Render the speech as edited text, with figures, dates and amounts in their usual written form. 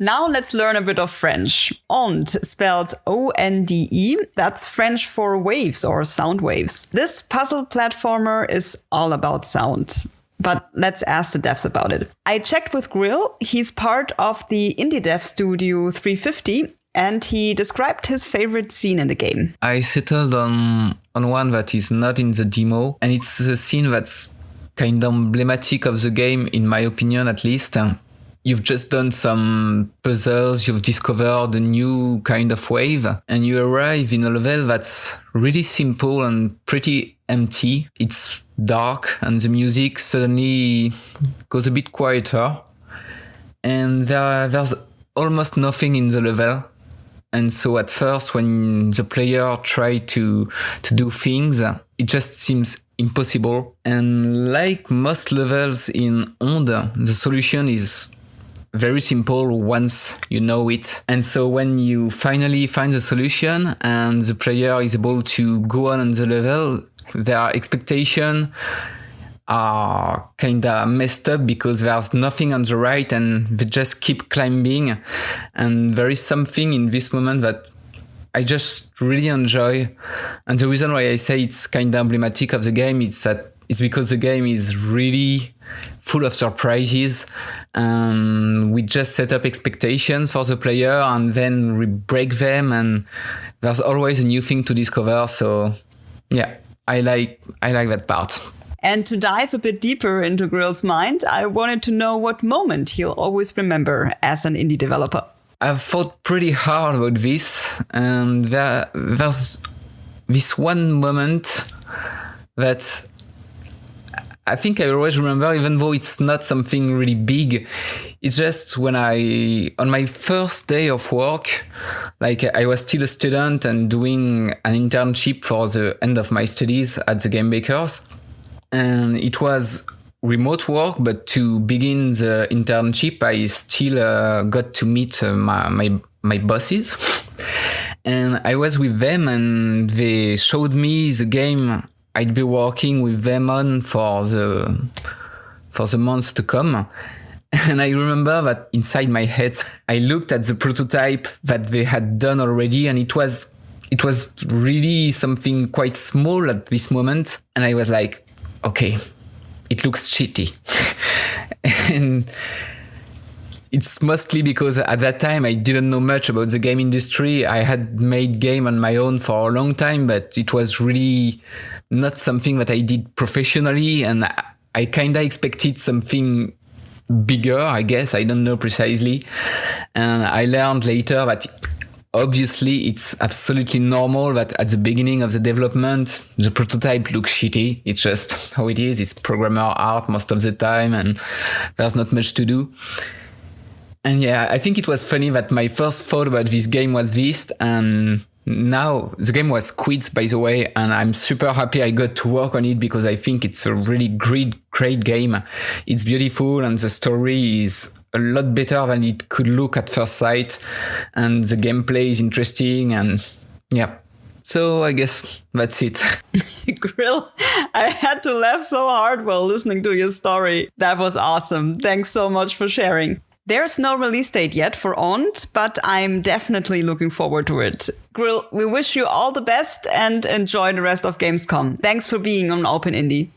Now let's learn a bit of French. Onde, spelled O-N-D-E, that's French for waves or sound waves. This puzzle platformer is all about sound. But let's ask the devs about it. I checked with Grhyll. He's part of the indie dev studio 350, and he described his favorite scene in the game. I settled on one that is not in the demo, and it's a scene that's kind of emblematic of the game, in my opinion at least. You've just done some puzzles, you've discovered a new kind of wave, and you arrive in a level that's really simple and pretty empty. It's dark, and the music suddenly goes a bit quieter, and there's almost nothing in the level. And so at first, when the player tries to do things, it just seems impossible. And like most levels in Onde, the solution is very simple once you know it. And so when you finally find the solution and the player is able to go on the level, their expectations are kind of messed up because there's nothing on the right and they just keep climbing. And there is something in this moment that I just really enjoy. And the reason why I say it's kind of emblematic of the game is that it's because the game is really full of surprises. And we just set up expectations for the player and then we break them, and there's always a new thing to discover. So yeah, I like that part. And to dive a bit deeper into Gryll's mind, I wanted to know what moment he'll always remember as an indie developer. I've thought pretty hard about this, and there's this one moment that I think I always remember, even though it's not something really big. It's just when on my first day of work, like I was still a student and doing an internship for the end of my studies at the Game Bakers. And it was remote work, but to begin the internship, I still got to meet my bosses. And I was with them and they showed me the game I'd be working with them on for the months to come. And I remember that inside my head, I looked at the prototype that they had done already, and it was really something quite small at this moment. And I was like, okay, it looks shitty. And it's mostly because at that time I didn't know much about the game industry. I had made game on my own for a long time, but it was really not something that I did professionally. And I kind of expected something bigger, I guess. I don't know precisely. And I learned later that obviously it's absolutely normal that at the beginning of the development, the prototype looks shitty. It's just how it is. It's programmer art most of the time and there's not much to do. And yeah, I think it was funny that my first thought about this game was this, and now the game was quit, by the way, and I'm super happy I got to work on it because I think it's a really great game. It's beautiful and the story is a lot better than it could look at first sight, and the gameplay is interesting, and yeah. So I guess that's it. Grhyll, I had to laugh so hard while listening to your story. That was awesome. Thanks so much for sharing. There's no release date yet for Onde, but I'm definitely looking forward to it. Grhyll, we wish you all the best and enjoy the rest of Gamescom. Thanks for being on Open Indie.